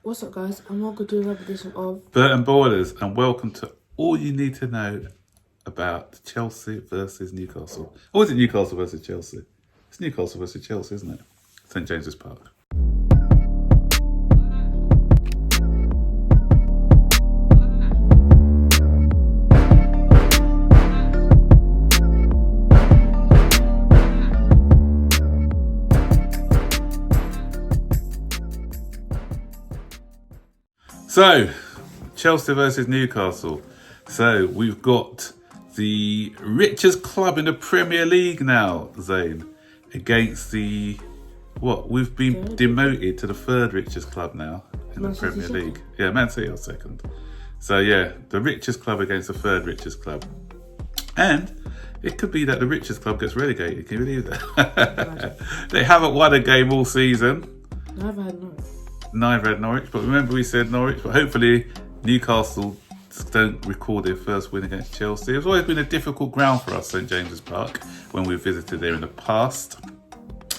What's up, guys? And welcome to another edition of Burton Boilers, and welcome to all you need to know about Chelsea versus Newcastle. Or is it Newcastle versus Chelsea? It's Newcastle versus Chelsea, isn't it? St James's Park. So, Chelsea versus Newcastle. So, we've got the richest club in the Premier League now, Zane, against the, we've been demoted to the third richest club now in the Premier League. Yeah, Man City are second. So, yeah, the richest club against the third richest club. And it could be that the richest club gets relegated. Can you believe that? They haven't won a game all season. Never had Norwich. Neither had Norwich, but remember we said Norwich, but hopefully Newcastle don't record their first win against Chelsea. It's always been a difficult ground for us, St James's Park, when we've visited there in the past.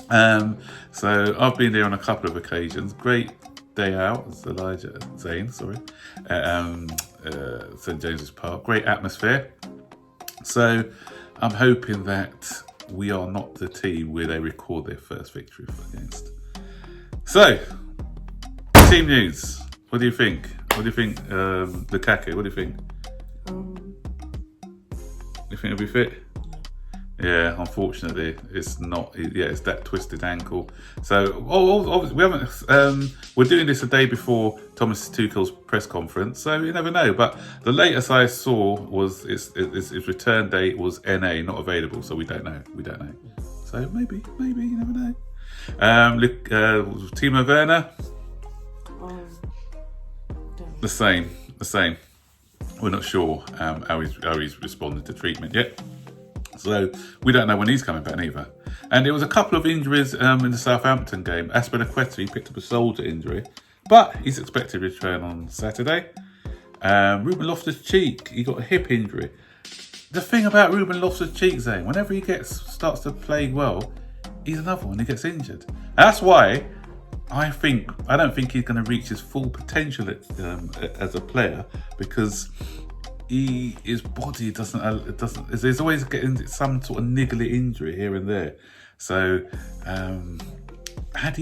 So I've been there on a couple of occasions. Great day out, as Zane, St James's Park. Great atmosphere. So I'm hoping that we are not the team where they record their first victory against. So, team news. What do you think? What do you think, Lukaku? What do you think? You think he'll be fit? Yeah, unfortunately, it's not. Yeah, it's that twisted ankle. So, obviously, we haven't. We're doing this a day before Thomas Tuchel's press conference, so you never know. But the latest I saw was his return date was NA, not available. So we don't know. So maybe you never know. Timo Werner. The same. We're not sure how he's responded to treatment yet. So we don't know when he's coming back either. And there was a couple of injuries in the Southampton game. Aspilicueta, he picked up a shoulder injury, but he's expected to return on Saturday. Ruben Loftus-Cheek, he got a hip injury. The thing about Ruben Loftus-Cheek, Zane, whenever he starts to play well, he's another one, he gets injured. That's why I don't think he's going to reach his full potential as a player, because his body doesn't. There's always getting some sort of niggly injury here and there. So I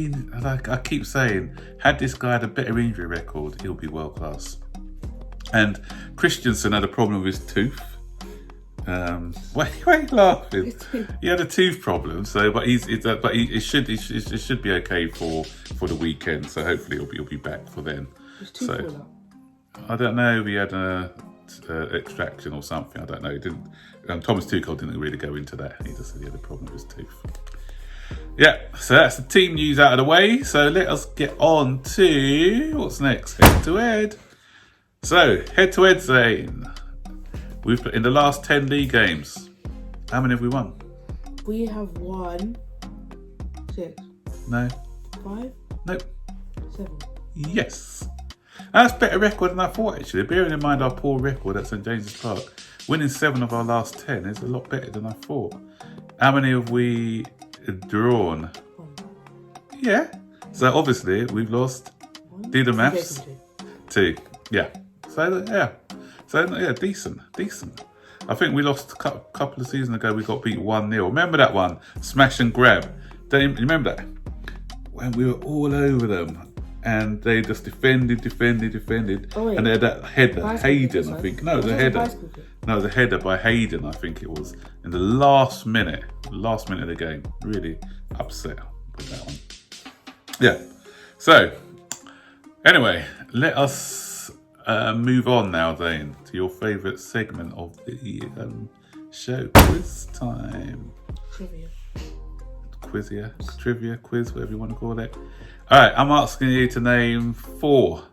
keep saying, had this guy had a better injury record, he'll be world class. And Christensen had a problem with his tooth. Why are you laughing? He had a tooth problem, it should be okay for the weekend. So hopefully he'll be back for then. So I don't know if he had a extraction or something. I don't know. Thomas Tuchel didn't really go into that. He just said he had a problem with his tooth. Yeah, so that's the team news out of the way. So let us get on to what's next. Head to head. So head to head, Zane. We've in the last 10 league games. How many have we won? We have won 6. No. 5. Nope. 7. Yes. That's a better record than I thought, actually. Bearing in mind our poor record at St James's Park, winning 7 of our last 10 is a lot better than I thought. How many have we drawn? 1. Yeah. So obviously we've lost. 1. Do the maths. 2. Yeah. So yeah, decent. I think we lost a couple of seasons ago. We got beat 1-0. Remember that one? Smash and grab. Remember that? When we were all over them and they just defended. Oh, wait. And they had that header, Hayden, I think. No, it was a header. No, it was a header by Hayden, I think it was, in the last minute of the game. Really upset with that one. Yeah. So, anyway, let us move on now, then, to your favourite segment of the show, quiz time. Trivia, quiz, whatever you want to call it. All right, I'm asking you to name four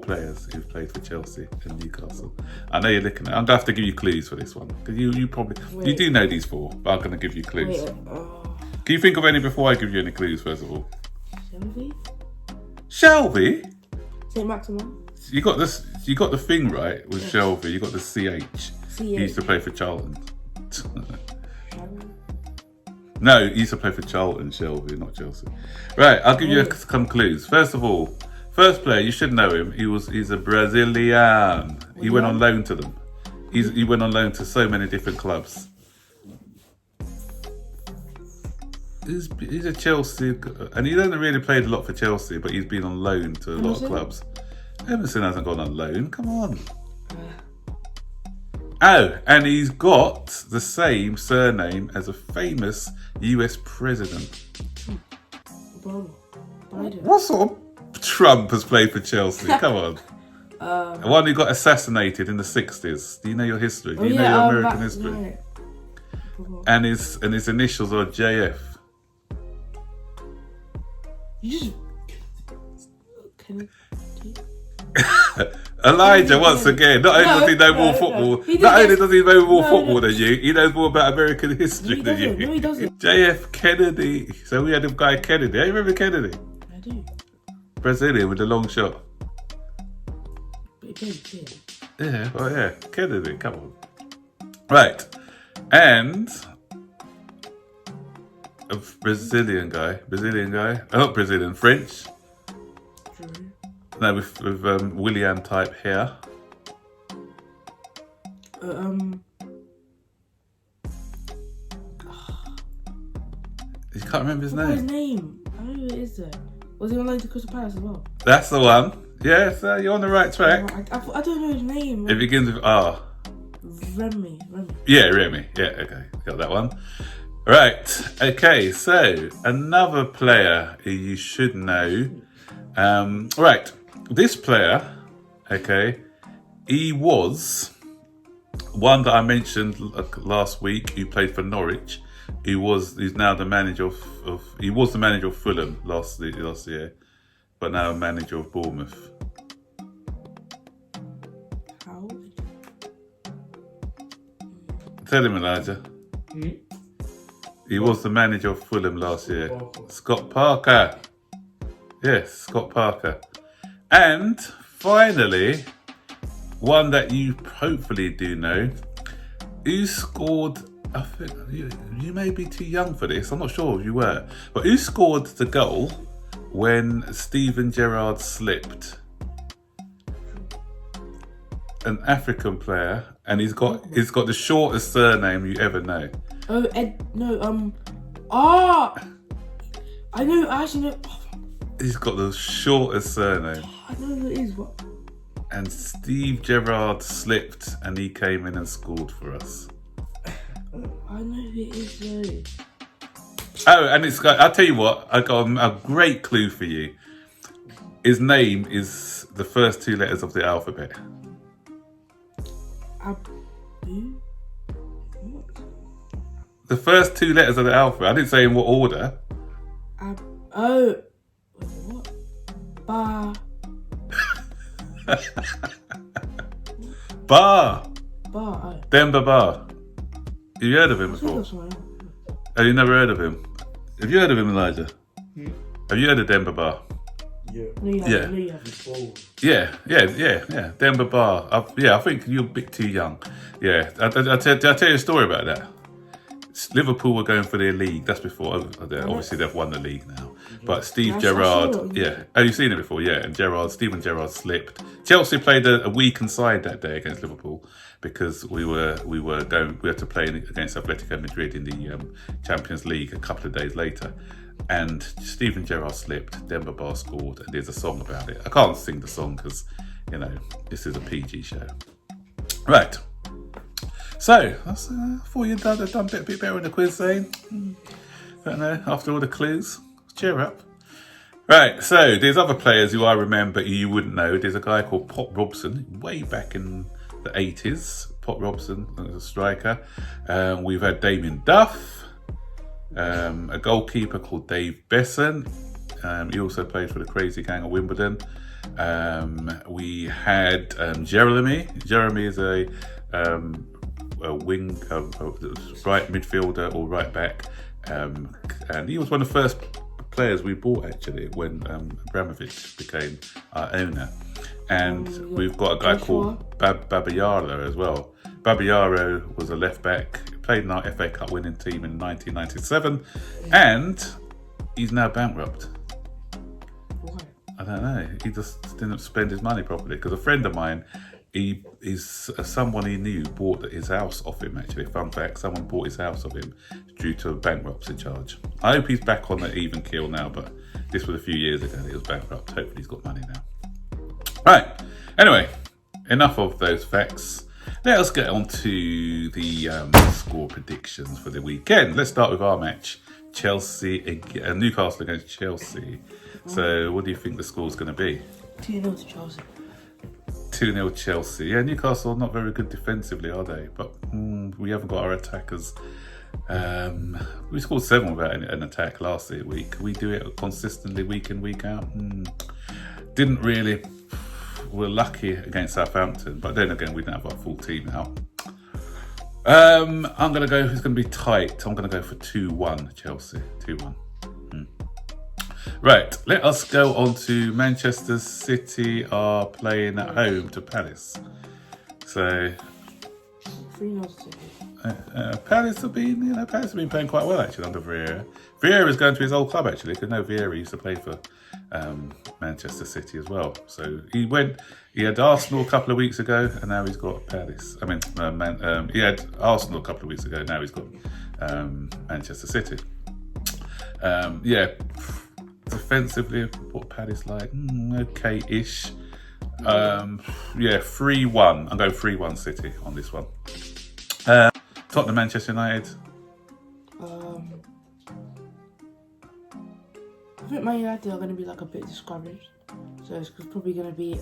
players who've played for Chelsea and Newcastle. I know you're looking at. I'm gonna have to give you clues for this one, because you probably you do know these 4, but I'm gonna give you clues. Can you think of any before I give you any clues? First of all, Shelby. St. Maximin. You got this. You got the thing right with Shelby. You got the CH. He used to play for Charlton. No, he used to play for Charlton, Shelby, not Chelsea. Right, I'll give you some clues. First of all, First player, you should know him. He's a Brazilian. He went on loan to them. He went on loan to so many different clubs. He's a Chelsea, and he hasn't really played a lot for Chelsea, but he's been on loan to a lot of clubs. Emerson hasn't gone on loan. Come on. Oh, and he's got the same surname as a famous US president. Biden. What sort of Trump has played for Chelsea? Come on. One who got assassinated in the 60s. Do you know your history? Do you know your American history? Right. And his initials are JF. You just... Elijah, once again, not only does he know more football, not only does he know more football than you, he knows more about American history than you. No, he doesn't. JF Kennedy. So we had a guy Kennedy. You remember Kennedy? I do. Brazilian with a long shot. But he Yeah, well, yeah, Kennedy. Come on. Right, and a Brazilian guy. Not Brazilian, French. True. No, with William type hair. You can't remember his What's his name. name? I know who it is though. Was he on loan to Crystal Palace as well? That's the one. Yeah, so you're on the right track. I don't know his name. It begins with R. Remy. Yeah, Remy. Yeah, okay, got that one. Right. Okay, so another player who you should know. Right. This player, okay, he was one that I mentioned last week who played for Norwich. He's now the manager of he was the manager of Fulham last year, but now a manager of Bournemouth. How? Tell him, Elijah. He was the manager of Fulham last year. Scott Parker. Yes, Scott Parker. And finally, one that you hopefully do know, who scored, I think, you may be too young for this, I'm not sure if you were, but who scored the goal when Steven Gerrard slipped? An African player, and he's got the shortest surname you ever know. Oh, I know, I actually know. He's got the shortest surname. I know who it is, what? And Steve Gerrard slipped and he came in and scored for us. I know who it is though. Oh, and I'll tell you what, I got a great clue for you. His name is the first two letters of the alphabet. Abu? What? The first two letters of the alphabet. I didn't say in what order. What? Bar. Bar. Oh. Demba Bar. Have you heard of him before? Have you never heard of him? Have you heard of him, Elijah? Have you heard of Demba Bar? Yeah. Yeah. Demba Bar. I think you're a bit too young. Yeah. I'll tell you a story about that. Liverpool were going for their league. That's before, obviously they've won the league now. But Steve Gerrard, yeah. Oh, you've seen it before, yeah. And Steven Gerrard slipped. Chelsea played a weakened side that day against Liverpool because we had to play against Atletico Madrid in the Champions League a couple of days later. And Steven Gerrard slipped, Demba Bar scored, and there's a song about it. I can't sing the song because, this is a PG show. Right. So, I thought you'd done a bit better in the quiz, Zane. Don't know, after all the clues. Cheer up. Right, so there's other players who I remember you wouldn't know. There's a guy called Pop Robson, way back in the 80s. Pop Robson, a striker. We've had Damien Duff, a goalkeeper called Dave Besson. He also played for the Crazy Gang of Wimbledon. We had Jeremy. Jeremy is a wing, right midfielder or right back. And he was one of the first players we bought actually when Abramovich became our owner. And we've got a guy called Babayaro as well. Babayaro was a left back, played in our FA Cup winning team in 1997, and he's now bankrupt. Why? I don't know. He just didn't spend his money properly. Because a friend of mine, someone he knew bought his house off him, actually. Fun fact, someone bought his house off him due to a bankruptcy charge. I hope he's back on the even keel now, but this was a few years ago that he was bankrupt. Hopefully he's got money now. Right. Anyway, enough of those facts. Let us get on to the score predictions for the weekend. Let's start with our match. Newcastle against Chelsea. So what do you think the score's going to be? 2-0 to Chelsea. 2-0 Chelsea. Yeah, Newcastle are not very good defensively, are they? But we haven't got our attackers. We scored 7 without an attack last week. We do it consistently week in, week out. Didn't really. We're lucky against Southampton, but then again, we don't have our full team out. I'm going to go, it's going to be tight. I'm going to go for 2-1 Chelsea. 2-1. Right, let us go on to Manchester City are playing at home to Palace. So 3-0 to City. Palace have been playing quite well actually under Vieira. Vieira is going to his old club actually, because Vieira used to play for Manchester City as well. So he had Arsenal a couple of weeks ago, and now he's got Palace. He had Arsenal a couple of weeks ago, now he's got Manchester City. Defensively, what Palace like? Okay-ish. 3-1. I'm going 3-1 City on this one. Tottenham, Manchester United. I think Man United are going to be like a bit discouraged. So it's probably going to be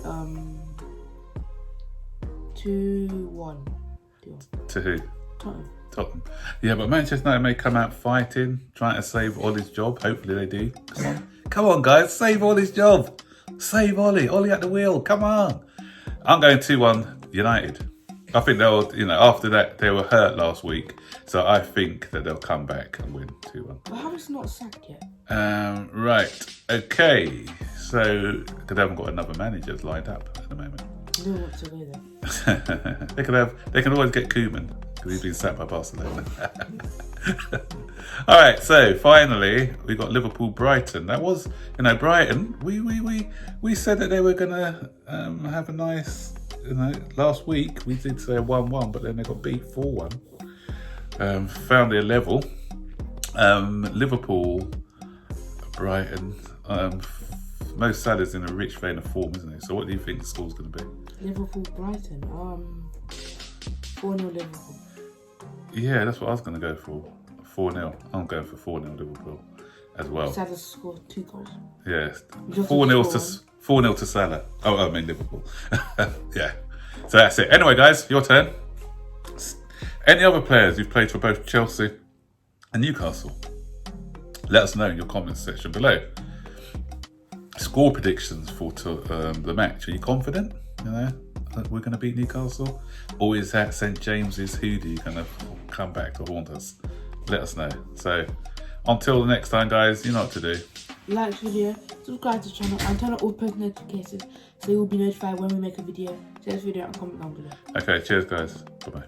2-1. To who? Tottenham. Yeah, but Manchester United may come out fighting, trying to save Ollie's job. Hopefully they do. Come on, guys, save Ollie's job. Save Ollie. Ollie at the wheel. Come on. I'm going 2-1 United. I think they'll, after that, they were hurt last week. So I think that they'll come back and win 2-1. But Harry's not sacked yet. Right. Okay. So, because they haven't got another manager lined up at the moment. No one to go there. They can always get Koeman, because he's been sacked by Barcelona. All right, so finally we got Liverpool Brighton. That was, Brighton. We said that they were gonna have a nice, last week we did say 1-1, but then they got beat 4-1. Found their level. Liverpool, Brighton. Mo Salah's in a rich vein of form, isn't he? So what do you think the score's going to be? Liverpool Brighton. 4-0 Liverpool. Yeah, that's what I was going to go for. 4-0. I'm going for 4-0 Liverpool as well. Salah scored 2 goals. Yes. 4-0 to Salah. Oh, I mean Liverpool. Yeah. So that's it. Anyway, guys, your turn. Any other players you've played for both Chelsea and Newcastle? Let us know in your comments section below. Score predictions for the match. Are you confident? That we're going to beat Newcastle? Or is that St James's hoodie going to come back to haunt us? Let us know. So until the next time, guys, you know what to do. Like the video, subscribe to the channel, and turn on all post notifications so you'll be notified when we make a video. Share this video and comment down below. Okay, cheers, guys. Bye-bye.